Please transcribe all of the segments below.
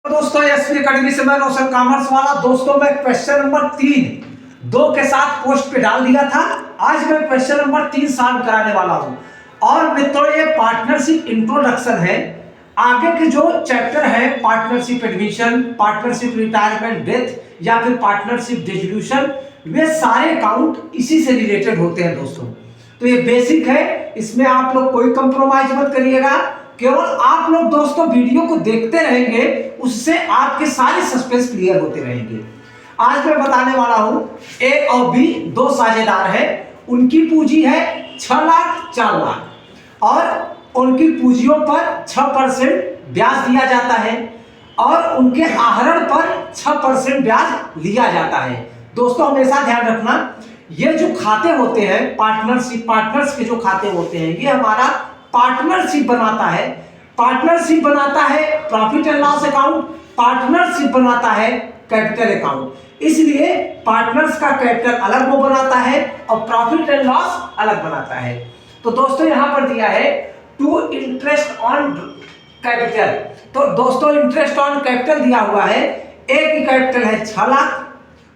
दोस्तों SP academy से मैं रोशन कॉमर्स वाला। दोस्तों मैं क्वेश्चन नंबर 3 के साथ पोस्ट पे डाल दिया था। आज मैं क्वेश्चन नंबर 3 सॉल्व कराने वाला हूं। और मित्रों ये पार्टनरशिप इंट्रोडक्शन है। आगे के जो चैप्टर है partnership admission, partnership retirement death या फिर पार्टनरशिप डिस्ट्रीब्यूशन, वे सारे अकाउंट इसी से रिलेटेड होते हैं दोस्तों। तो ये बेसिक है, इसमें आप लोग कोई कंप्रोमाइज मत करिएगा। केवल आप लोग दोस्तों वीडियो को देखते रहेंगे, उससे आपके सारे सस्पेंस क्लियर होते रहेंगे। आज मैं बताने वाला हूं ए और बी दो साझेदार हैं। उनकी पूंजी है 6 लाख 4 लाख और उनकी पूंजियों पर 6% ब्याज दिया जाता है और उनके आहरण पर 6% ब्याज लिया जाता है। दोस्तों हमेशा ध्यान रखना, ये जो खाते होते हैं पार्टनर्स के जो खाते होते हैं, ये हमारा पार्टनरशिप बनाता है। पार्टनरशिप बनाता है profit and loss account, partnership बनाता है कैपिटल अकाउंट। इसलिए पार्टनर्स का कैपिटल अलग वो बनाता है और प्रॉफिट एंड लॉस अलग बनाता है। तो दोस्तों यहां पर दिया है टू इंटरेस्ट ऑन कैपिटल। तो दोस्तों इंटरेस्ट ऑन कैपिटल दिया हुआ है। ए की कैपिटल है 6 लाख,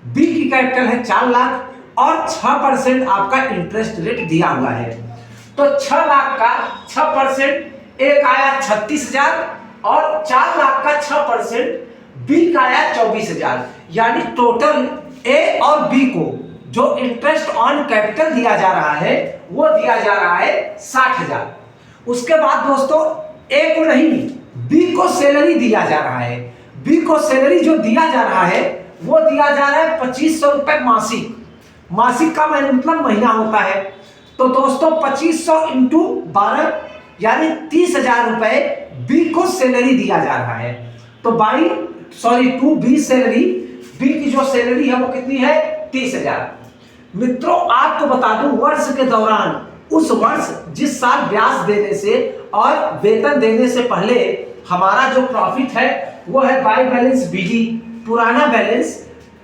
बी की कैपिटल है 4 लाख और 6% आपका इंटरेस्ट रेट दिया हुआ है। तो 6 लाख का 6%, एक आया 36,000 और 4 लाख का 6% बी का आया 24,000। यानी टोटल ए और बी को जो इंटरेस्ट ऑन कैपिटल दिया जा रहा है वो दिया जा रहा है 60,000। उसके बाद दोस्तों ए को नहीं, बी को सैलरी दिया जा रहा है। बी को सैलरी जो दिया जा रहा है वो दिया जा रहा है 2500 रुपए मासिक। मासिक का मतलब महीना होता है। तो दोस्तों 2500 इंटू 12 यानी 30,000 रुपए बी को सैलरी दिया जा रहा है। तो टू बी सैलरी, बी की जो सैलरी है वो कितनी है 30,000। मित्रों आपको बता दूं, वर्ष के दौरान उस वर्ष जिस साल ब्याज देने से और वेतन देने से पहले हमारा जो प्रॉफिट है वो है बाय बैलेंस बीडी, पुराना बैलेंस।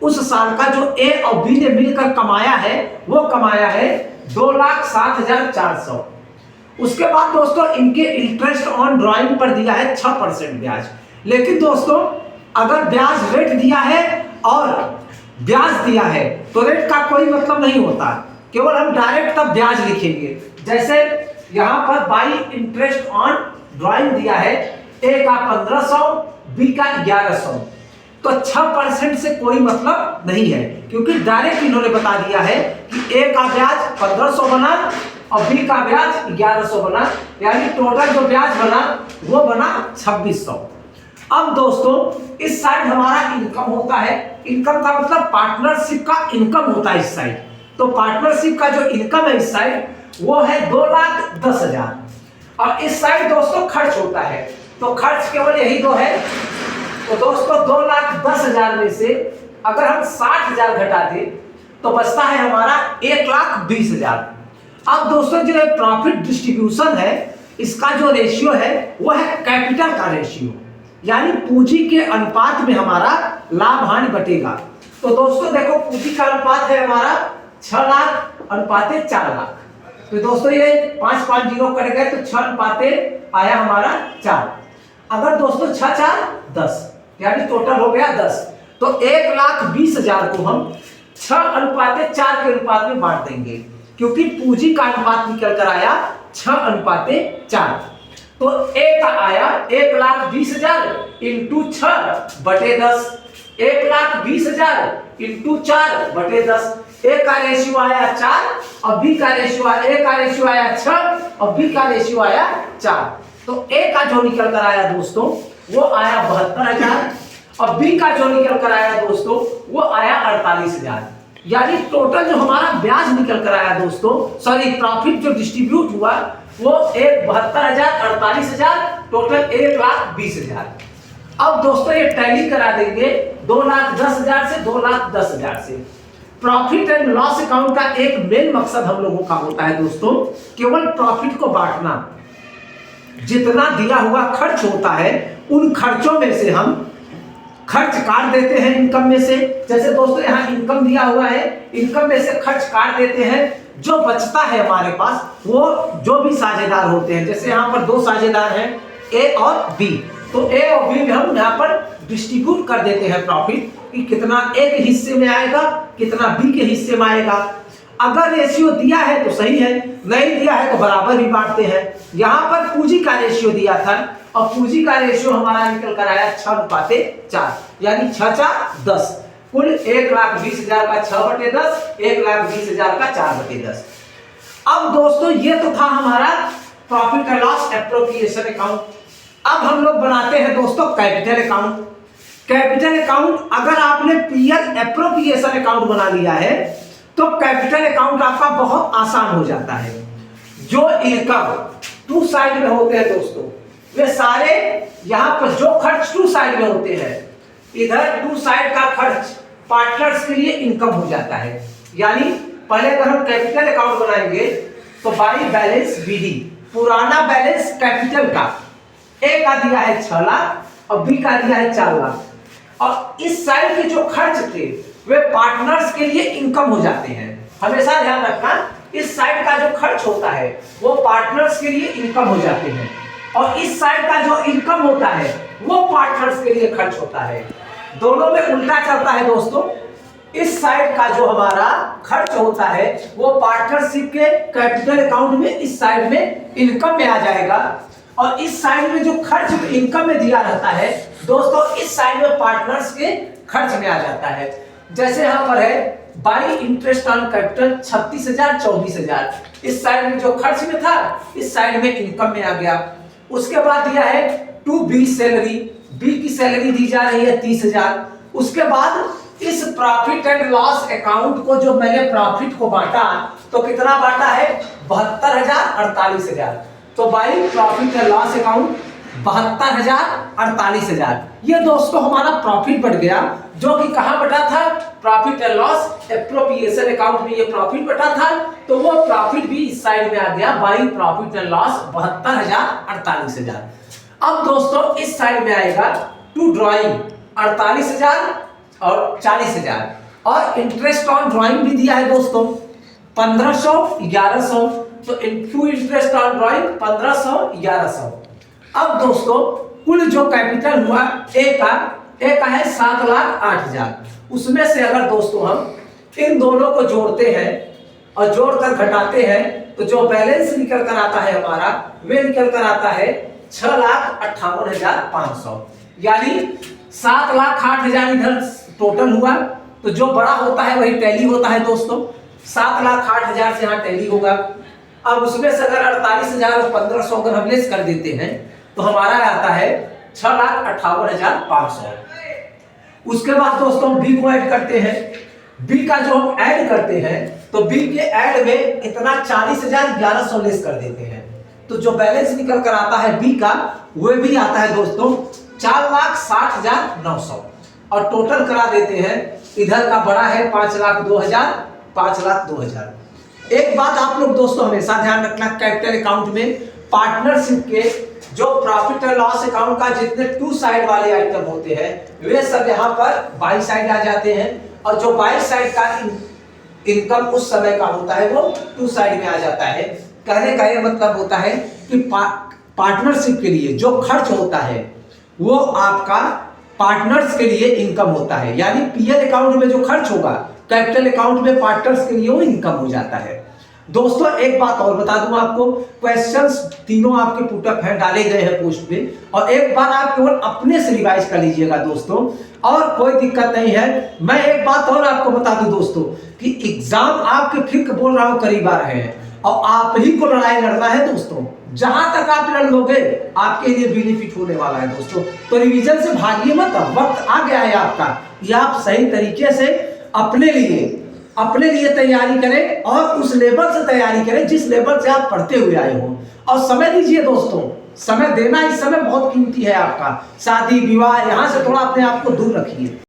उस साल का जो ए और बी ने मिलकर कमाया है वो कमाया है 2,07,400। उसके बाद दोस्तों इनके इंटरेस्ट ऑन ड्राइंग पर दिया है 6% ब्याज। लेकिन दोस्तों अगर ब्याज रेट दिया है और ब्याज दिया है तो रेट का कोई मतलब नहीं होता, केवल हम डायरेक्ट तब ब्याज लिखेंगे। जैसे यहां पर बाई इंटरेस्ट ऑन ड्राइंग दिया है, ए का 1500, बी का 1100। तो 6% से कोई मतलब नहीं है, क्योंकि डायरेक्ट इन्होंने बता दिया है कि ए का ब्याज 1500 बना और बी का ब्याज 1100 बना, यानी टोटल जो ब्याज बना वो बना 2600। अब दोस्तों इस साइड हमारा इनकम होता है। इनकम का मतलब पार्टनरशिप का इनकम होता है इस साइड। तो पार्टनरशिप का जो इनकम है इस साइड वो है 2,10,000 और इस साइड दोस्तों खर्च होता है। तो खर्च केवल यही दो है। तो दोस्तों 2,10,000 में से अगर हम 60,000 घटा दें तो बचता है हमारा 1,20,000। अब दोस्तों जो प्रॉफिट डिस्ट्रीब्यूशन है इसका जो रेशियो है वो है कैपिटल का रेशियो, यानी पूंजी के अनुपात में हमारा लाभ हानि बटेगा। तो दोस्तों देखो पूंजी का अनुपात है हमारा 6 लाख अनुपाते 4 लाख। तो दोस्तों ये 5 जीरो कट गए तो 6 अनुपाते आया हमारा 4। अगर दोस्तों 6 4 10 यानी टोटल हो गया 10। तो 1,20,000 को हम 6:4 के अनुपात में बांट देंगे, क्योंकि पूंजी का अनुपात निकल कर आया 6:4। तो ए का आया 1,20,000 इंटू 6/10, 1,20,000 इंटू 4/10। ए का रेशियो आया 4 और बी का रेशियो आया, ए का रेशियो आया 6 और बी का रेशियो आया 4। तो ए का जो निकल कर आया दोस्तों वो आया 72,000 और बी का जो निकल कर आया दोस्तों वो आया 48,000। यानी टोटल जो हमारा ब्याज निकल कर आया दोस्तों, सॉरी प्रॉफिट जो डिस्ट्रीब्यूट हुआ वो 72,000, 48,000, टोटल 1,20,000। अब दोस्तों ये टैली करा देंगे 2,10,000 से 2,10,000 से। प्रॉफिट एंड लॉस अकाउंट का एक मेन मकसद हम लोगों का होता है दोस्तों केवल प्रॉफिट को बांटना। जितना दिया हुआ खर्च होता है उन खर्चों में से हम खर्च काट देते हैं इनकम में से। जैसे दोस्तों यहाँ इनकम दिया हुआ है, इनकम में से खर्च काट देते हैं। जो बचता है हमारे पास वो जो भी साझेदार होते हैं, जैसे यहाँ पर 2 साझेदार हैं ए और बी, तो ए और बी में हम यहाँ पर डिस्ट्रीब्यूट कर देते हैं प्रॉफिट कि कितना ए के हिस्से में आएगा, कितना बी के हिस्से में आएगा। अगर रेशियो दिया है तो सही है, नहीं दिया है तो बराबर ही बांटते हैं। यहाँ पर पूंजी का रेशियो दिया था और पूंजी का रेशियो हमारा निकल कर आया 6:4, यानी 6×4=10। कुल 1,20,000 का 6/10, 1,20,000 का 4/10। अब दोस्तों ये तो था हमारा profit and loss appropriation account. अब हम लोग बनाते हैं दोस्तों कैपिटल अकाउंट। कैपिटल अकाउंट अगर आपने पीएल एप्रोप्रिएशन अकाउंट बना लिया है तो कैपिटल अकाउंट आपका बहुत आसान हो जाता है। जो इनकम टू साइड में होते हैं दोस्तों, वे सारे यहां पर जो खर्च टू साइड में होते हैं, इधर टू साइड का खर्च पार्टनर्स के लिए इनकम हो जाता है। यानी पहले अगर हम कैपिटल अकाउंट बनाएंगे तो बाई बैलेंस बीडी, पुराना बैलेंस कैपिटल का ए का दिया है 6 लाख और बी का दिया है 4 लाख, और इस साइड के जो खर्च थे वे पार्टनर्स के लिए इनकम हो जाते हैं। हमेशा ध्यान रखना, इस साइड का जो खर्च होता है वो पार्टनर्स के लिए इनकम हो जाते हैं, और इस साइड का जो इनकम होता है वो पार्टनर्स के लिए खर्च होता है। दोनों में उल्टा चलता है दोस्तों। इस साइड का जो हमारा खर्च होता है वो पार्टनरशिप के कैपिटल अकाउंट में इस साइड में इनकम में आ जाएगा, और इस साइड में जो खर्च इनकम में दिया रहता है दोस्तों, इस साइड में पार्टनर्स के खर्च में आ जाता है। जैसे यहाँ पर है बाई इंटरेस्ट ऑन कैपिटल 36,000 24,000, इस साइड में जो खर्च में था इस साइड में इनकम में आ गया। उसके बाद दिया है टू बी सैलरी, बी की सैलरी दी जा रही है 30,000। उसके बाद इस प्रॉफिट एंड लॉस अकाउंट को जो मैंने प्रॉफिट को बांटा तो कितना बांटा है 72,000 48,000। तो by profit and loss account 72,000 48,000, ये दोस्तों हमारा प्रॉफिट बढ़ गया, जो कि कहां बटा था profit and loss appropriation account में ये प्रॉफिट बटा था, तो वो प्रॉफिट भी इस साइड में आ गया बाई प्रॉफिट एंड लॉस 72,000 48,000। अब दोस्तों इस साइड में आएगा टू ड्राइंग 48,000 और 40,000, और इंटरेस्ट ऑन ड्राइंग भी दिया है दोस्तों 1500 1100, तो टू इंटरेस्ट ऑन ड्राइंग 1500 1100। अब दोस्तों कुल जो कैपिटल हुआ ए का है 7,08,000। उसमें से अगर दोस्तों हम इन दोनों को जोड़ते हैं और जोड़कर घटाते हैं तो जो बैलेंस निकल कर आता है हमारा वे निकल कर आता है 6,58,500, यानी 7,08,000 इधर टोटल हुआ। तो जो बड़ा होता है वही टैली होता है दोस्तों, 7,08,000 से यहाँ टैली होगा। अब उसमें से अगर 48,000 और 1500 अगर हम लेस कर देते हैं तो हमारा आता है 6,58,500। उसके बाद दोस्तों बी को ऐड करते हैं। बी का जो हम ऐड करते हैं तो बी के ऐड में इतना 40,000 1100 लेस कर देते हैं, तो जो बैलेंस निकल कर आता है बी का वो भी आता है दोस्तों 4,60,900, और टोटल करा देते हैं। इधर का बड़ा है 5,02,000 5,02,000। एक बात आप लोग दोस्तों हमेशा ध्यान रखना, कैपिटल अकाउंट में पार्टनरशिप के जो प्रॉफिट एंड लॉस अकाउंट का जितने टू साइड वाले आइटम होते हैं वे सब यहाँ पर बाई साइड आ जाते हैं, और जो बाई साइड का इनकम उस समय का होता है वो टू साइड में आ जाता है। कहने का ये मतलब होता है कि पार्टनरशिप के लिए जो खर्च होता है वो आपका पार्टनर्स के लिए इनकम होता है, यानी पीएल अकाउंट में जो खर्च होगा कैपिटल अकाउंट में पार्टनर्स के लिए वो इनकम हो जाता है। दोस्तों एक बात और बता दूं आपको, क्वेश्चंस तीनों आपके पुटअप हैं, डाले गए हैं पोस्ट पे, और एक बार आप केवल अपने से रिवाइज कर लीजिएगा दोस्तों, और कोई दिक्कत नहीं है। मैं एक बात और आपको बता दूं दोस्तों कि एग्जाम आपके फिर बोल रहा हूं करीब आ रहे हैं, और आप ही को लड़ाई लड़ना है दोस्तों। जहां तक आप लड़ लोगे आपके लिए बेनिफिट होने वाला है दोस्तों। तो रिवीजन से भागिए मत, वक्त आ गया है आपका कि आप सही तरीके से अपने लिए तैयारी करें, और उस लेवल से तैयारी करें जिस लेवल से आप पढ़ते हुए आए हो। और समय दीजिए दोस्तों, समय देना इस समय बहुत कीमती है आपका। शादी विवाह यहाँ से थोड़ा अपने आप को दूर रखिए।